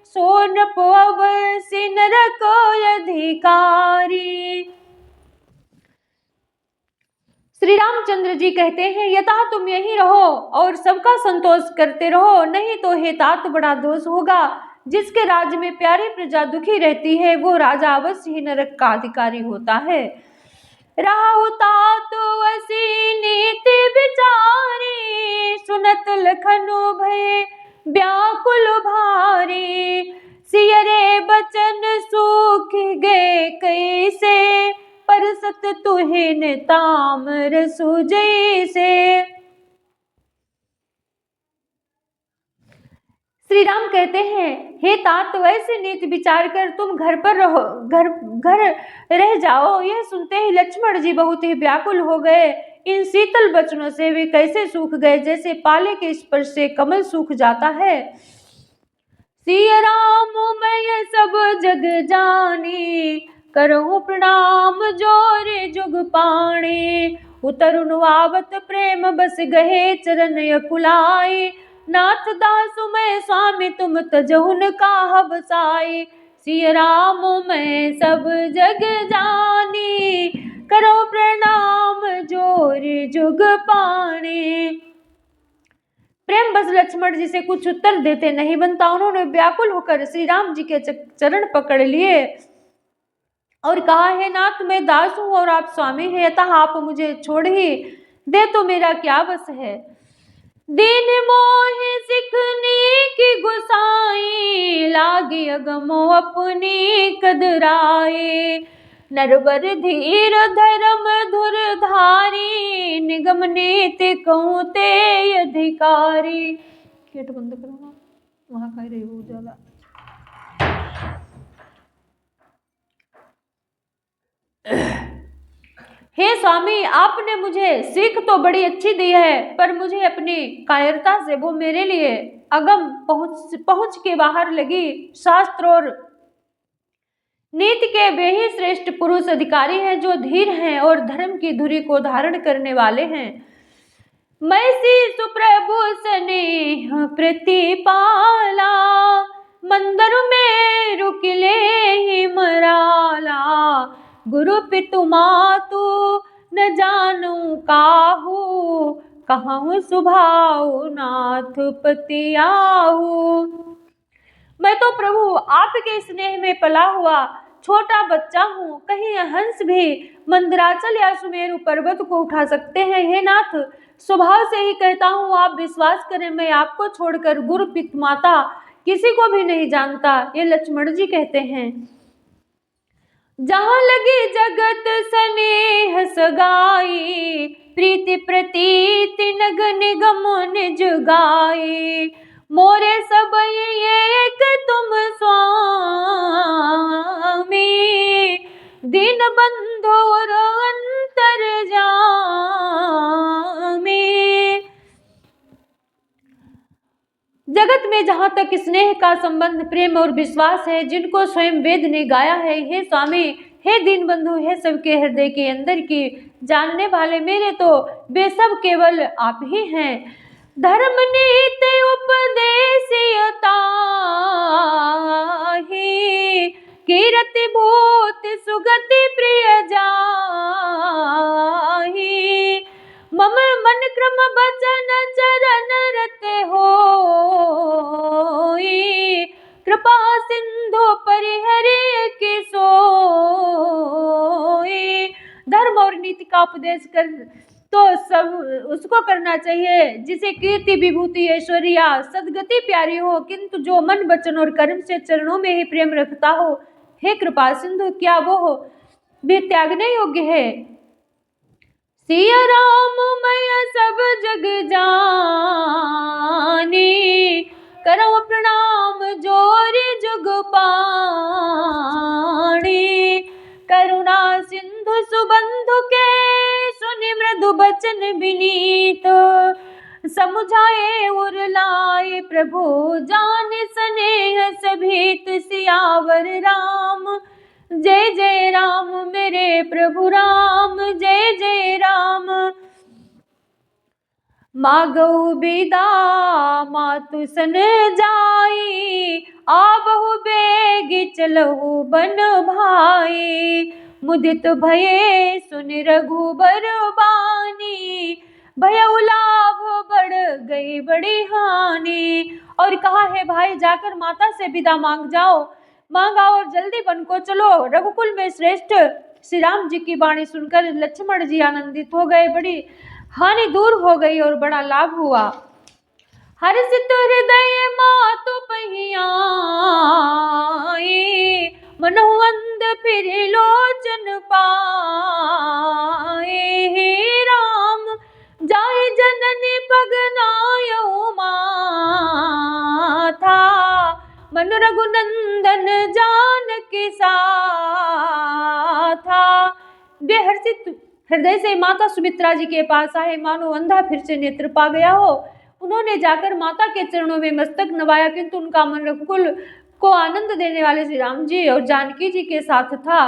सोनप अवसि नरक अधिकारी। श्री रामचंद्र जी कहते हैं, यथा तुम यही रहो और सबका संतोष करते रहो, नहीं तो हे तात बड़ा दोष होगा। जिसके राज्य में प्यारी प्रजा दुखी रहती है, वो राजा अवश्य ही नरक का अधिकारी होता है। राहु तात वसी नीति विचारी, सुनत लखनु भय व्याकुल भारी। सियरे बचन सूख गए कैसे, परसत तुहिन ताम्र सुजैसे। श्री राम कहते हैं, हे तात, ऐसे नीति विचार कर तुम घर पर रहो, घर रह जाओ। यह सुनते ही लक्ष्मण जी बहुत ही व्याकुल हो गए। इन शीतल वचनों से वे कैसे सूख गए, जैसे पाले के स्पर्श से कमल सूख जाता है। सिया राम मैं सब जग जानी, करो प्रणाम जोर जुग पाणी। उतरुन आवत प्रेम बस गहे चरण यकुलाई, नाथ दासु मैं स्वामी तुम तजहुन काह बसाई। सिया राम मैं सब जग जानी, करो प्रणाम जोर जुग पाणी। प्रेम बस लक्ष्मण जी से कुछ उत्तर देते नहीं बनता। उन्होंने व्याकुल होकर श्री राम जी के चरण पकड़ लिए और कहा, हे नाथ मैं दास हूं और आप स्वामी हैं, अतः आप मुझे छोड़ ही दे तो मेरा क्या बस है। दीन मोहि सिखनी की गुसाई, लागी अगमो अपनी कदराए। नरवर धीर धर्म धुर धारी, निगम नीति कहूँ ते अधिकारी। गेट बंद करो ना, वहां कह रही बहुत ज्यादा। हे स्वामी, आपने मुझे सीख तो बड़ी अच्छी दी है, पर मुझे अपनी कायरता से वो मेरे लिए अगम पहुंच के बाहर लगी। शास्त्र और नीति के वे ही श्रेष्ठ पुरुष अधिकारी हैं जो धीर हैं और धर्म की धुरी को धारण करने वाले हैं। मैं सी सुप्रभु स्नेह प्रतिपाला, मंदिर में रुकिले ही मराला। गुरु पितु मातु न जानू काहू, कहूँ सुभाऊ नाथ पति आऊ। मैं तो प्रभु आपके स्नेह में पला हुआ छोटा बच्चा हूँ, कहीं हंस भी मंदराचल या सुमेरु पर्वत को उठा सकते हैं। हे नाथ, स्वभाव से ही कहता हूँ, आप विश्वास करें, मैं आपको छोड़कर गुरु पिता माता किसी को भी नहीं जानता। ये लक्ष्मण जी कहते हैं। जहाँ लगी जगत स्नेह सगाई, प्रीति प्रतीति नग निगम निज गाई। मोरे सब एक तुम स्वामी, दीन बंधु और अंतर जामी। जगत में जहाँ तक स्नेह का संबंध, प्रेम और विश्वास है, जिनको स्वयं वेद ने गाया है, हे स्वामी, हे दीन बंधु, हे सबके हृदय के अंदर की जानने वाले, मेरे तो वे सब केवल आप ही हैं। धर्म नीति उपदेशयताहि, कीरति भूत सुगति प्रिय जाहि। मम मन क्रम बचन चरण रते होई, कृपा सिंधु परिहरे के सोई। धर्म और नीति का उपदेश कर तो सब उसको करना चाहिए जिसे कीर्ति विभूति ऐश्वर्या सदगति प्यारी हो, किंतु जो मन वचन और कर्म से चरणों में ही प्रेम रखता हो, हे कृपा सिंधु, क्या वो भी त्यागने योग्य है। सिया राम मैं सब जग जानी, करो प्रणाम जोर जुग पाणी। करुणा सिंधु सुबंधु के, सुनि मृदु बचन विनीत। समुझाए उरलाए प्रभु जान स्नेह सभीत। सियावर राम जय जय राम, मेरे प्रभु राम जय जय राम। मागऊ बिदा मातु सन जाई, आबहु बेगी चलहु बन भाई। मुदित भये सुनि रघुबर बानी, भयउ लाभ बढ़ गई बड़ी हानि। और कहा, है भाई, जाकर माता से विदा मांगा और जल्दी बन को चलो। रघुकुल में श्रेष्ठ श्री राम जी की वाणी सुनकर लक्ष्मण जी आनंदित हो गए, बड़ी हानि दूर हो गई और बड़ा लाभ हुआ। हर्षित हृदय मातु पहियाई, मनहु अंध फिर लोचन पाए। हे राम जाय जननी पगनायऊ माथा, मन रघुनंदन जानकी साथा। वे हर्षित हृदय से माता सुमित्रा जी के पास आए, मानो अंधा फिर से नेत्र पा गया हो। उन्होंने जाकर माता के चरणों में मस्तक नवाया, किंतु उनका मन रघुकुल को आनंद देने वाले श्री राम जी और जानकी जी के साथ था।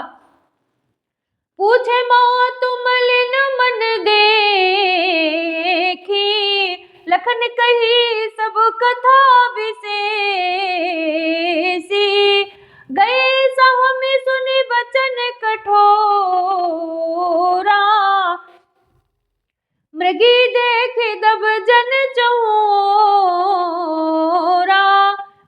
पूछे माँ तुम मलिन मन देखी, लखन कही सब कथा विशेषी, गए सहम सुनि बचन कठोरा, मृगी देख दब जन चहोरा।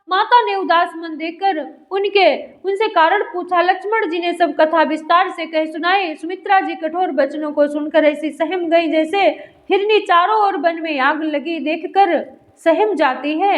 माता ने उदास मन देखकर उनसे कारण पूछा। लक्ष्मण जी ने सब कथा विस्तार से कह सुनाई। सुमित्रा जी कठोर वचनों को सुनकर ऐसी सहम गई जैसे हिरनी चारों ओर वन में आग लगी देखकर सहम जाती है।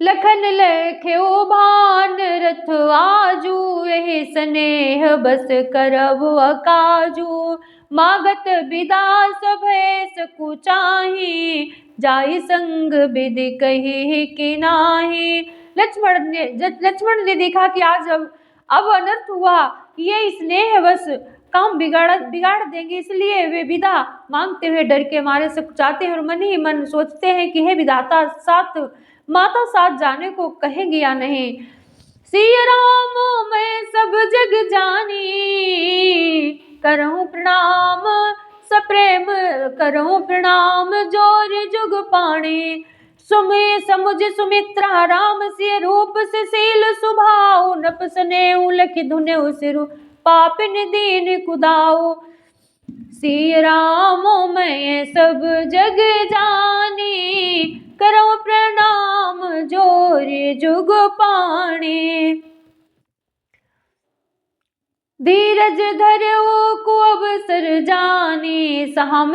लखन लख्यो भान रथ आजू, यही स्नेह बस करब अकाजू, मागत विदा सभय सकु चाही, जाई संग विधि कही कि नाही। लक्ष्मण ने देखा कि आज अब अनर्थ हुआ, ये स्नेह बस काम बिगाड़ देंगे, इसलिए वे विदा मांगते हुए डर के मारे सकुचाते हैं और मन ही मन सोचते हैं कि हे विधाता, माता साथ जाने को कहेंगे या नहीं। सिया राम मैं सब जग जानी, करहूँ प्रणाम सप्रेम करहूँ प्रणाम, जोर जुग पाणी, सुमे समुझ सुमित्रा राम सिय रूप से सील सुभाऊ, नप स्नेहु लखि धुनेउ सिरु, पापिन दीन कुदाऊ। सिय राम मैं सब जग जानी, करो प्रणाम जोर जुग पाणी, धीरज धरऊ को अवसर जानी, साम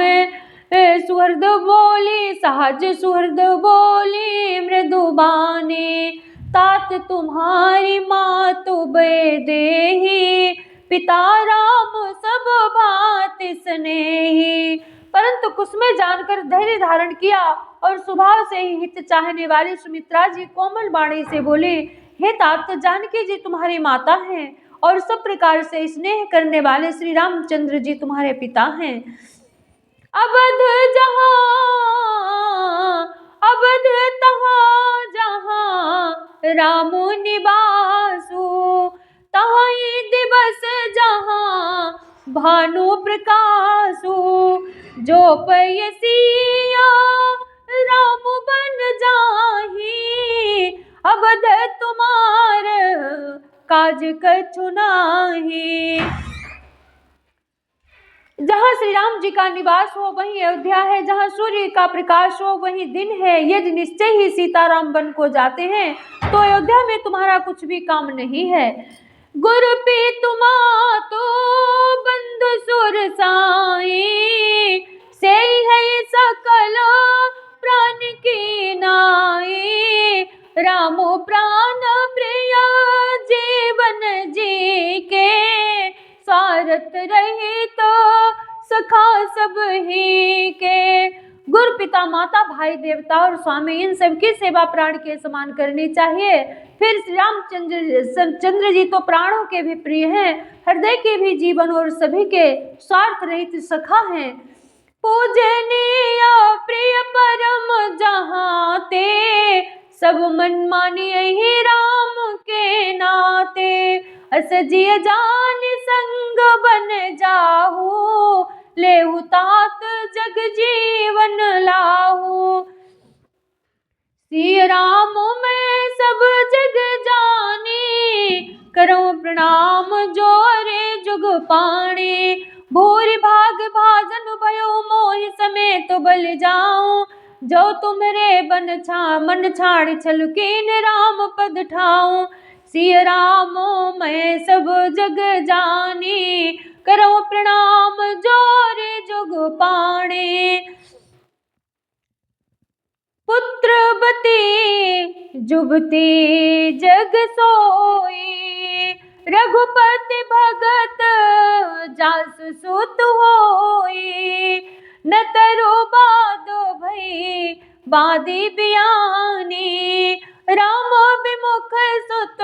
सुहृद बोली सहज सुहृद बोली, मृदुबानी तात तुम्हारी मातु बेदेही, पिता राम सब बात स्नेही। परंतु कुसुमे जानकर धैर्य धारण किया और स्वभाव से ही हित चाहने वाली सुमित्रा जी कोमल वाणी से बोली, हे तात, जानकी जी तुम्हारी माता हैं और सब प्रकार से स्नेह करने वाले श्री रामचंद्र जी तुम्हारे पिता हैं। अवध तहाँ जहाँ राम निवासु, तहाँ दिवस जहाँ भानु प्रकाशु, जो पयसिया राम बन जाही, अवध तुम्हार काज कछु नाही। जहाँ श्री राम जी का निवास हो वहीं अयोध्या है, जहाँ सूर्य का प्रकाश हो वहीं दिन है। यदि निश्चय ही सीताराम वन को जाते हैं तो अयोध्या में तुम्हारा कुछ भी काम नहीं है। गुरु पीतु मातु बंधु सुर साई, से है सकल प्राण की नाई, रामो प्राण प्रिय जीवन जी के, सारथ रही तो सखा सब ही के। गुरु पिता माता भाई देवता और स्वामी इन सबकी सेवा प्राण के समान करनी चाहिए। फिर श्री रामचंद्र जी तो प्राणों के भी प्रिय हैं, हृदय के भी जीवन और सभी के स्वार्थ रहित सखा हैं। पूजनीय प्रिय परम जहाँ ते, सब मन मानिए ही राम के नाते, अस जिय जान संग बन जाहू, लेहु तात जग जीवन लाहू। सिय राम मैं सब जग जानी, करूं प्रणाम जोरे जुग पाणी, भूरि भाग भाजन भयो मोहि समेत बल जाऊं, जो तुमरे मन छाड़ छलकीन राम पद ठाऊं। सिय राम मैं सब जग जानी, करूं प्रणाम जोरे जुग पाणी, पुत्रवती जुबती जग सोई, रघुपति भगत जासु सुत होई, न तरु बादो भई बादी बियानी, राम विमुख सुत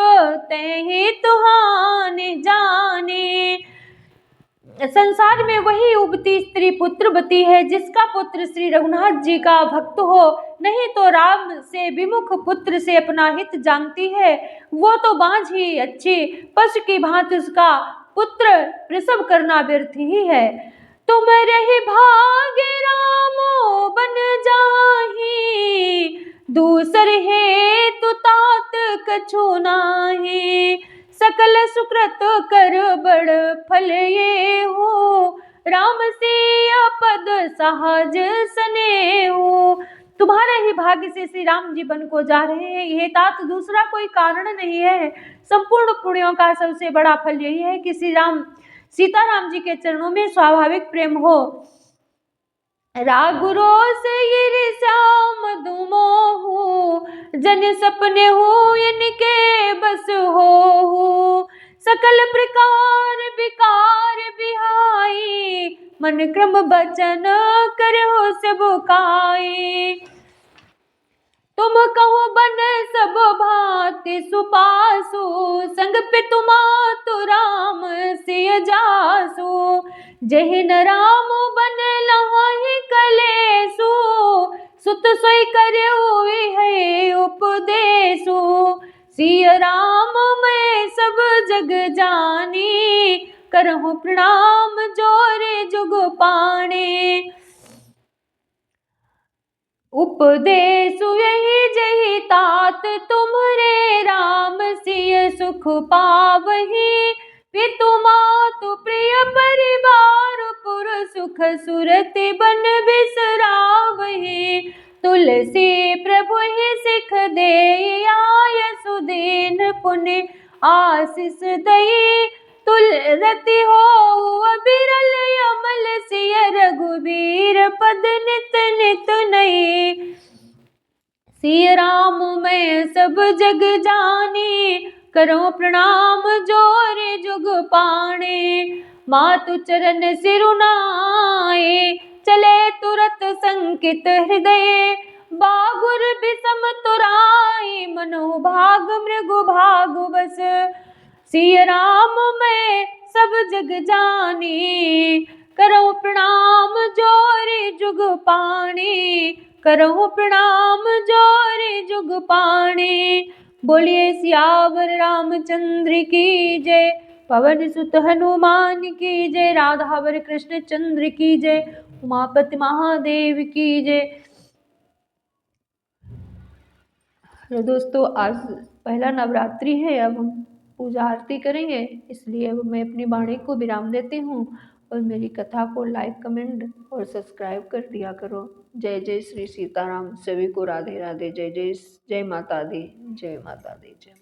तेहि तुहानि जानी। संसार में वही उबती स्त्री पुत्रवती है जिसका पुत्र श्री रघुनाथ जी का भक्त हो, नहीं तो राम से विमुख पुत्र से अपना हित जानती है। वो तो बांझ ही अच्छी, पशु की भांति उसका पुत्र प्रसव करना व्यर्थ ही है। तुम रही भाग्य रामो बन जाही, दूसर है तु तात कछु नाही। सकल सुकृत कर बड़ फल ये हो, राम सिय पद सहज सने हो। तुम्हारे ही भाग्य से श्री राम जी बन को जा रहे हैं, यह तात दूसरा कोई कारण नहीं है। संपूर्ण पुण्यों का सबसे बड़ा फल यही है कि श्री राम सीताराम जी के चरणों में स्वाभाविक प्रेम हो। राग रोस श्याम दुमोहु, जन सपने हो इनके बस हो। सकल प्रकार विकार बिहाई, मन क्रम बचन करहु सब काई। तुम कहो बन सब भांति सुपासु, संग पितु मातु राम सिय जासु। जहिन राम बन लहाहि कलेसु, सुत सोई करहु है उपदेसु। सिय राम मैं सब जग जानी, करहु प्रणाम जोरे जुग पाणे। उपदेसु यही जही तात तुम्हारे, राम सिय सुख पावही। पितु मातु प्रिय परिवार, पुर सुख सुरति बन बिसरावही। तुलसी प्रभु ही सिख दे आय, सुदीन पुण्य आशीष दई। तुलरति हो अबिरल अमल, सिय रघुबीर पद नित नित नई। सिय राम मैं सब जग जानी, करो प्रणाम जोरे जुग पाणे। मातु चरण सिरुनाए, चले तुरत संकित हृदय। बागुर बिसम तुराई, मनोभाग मृगु भाग बस। सिय राम मैं सब जग जानी, करो प्रणाम जोरे जुग पाणी। करो प्रणाम जोरे जुग पाणी। बोलिए सियावर रामचंद्र की जय, पवन सुत हनुमान की जय, राधावर कृष्ण चंद्र की जय, उमापति महादेव की जय। तो दोस्तों आज पहला नवरात्रि है, अब हम पूजा आरती करेंगे, इसलिए अब मैं अपनी वाणी को विराम देती हूँ। और मेरी कथा को लाइक कमेंट और सब्सक्राइब कर दिया करो। जय जय श्री सीताराम। सभी को राधे राधे। जय जय जय माता दी, जय माता दी, जय।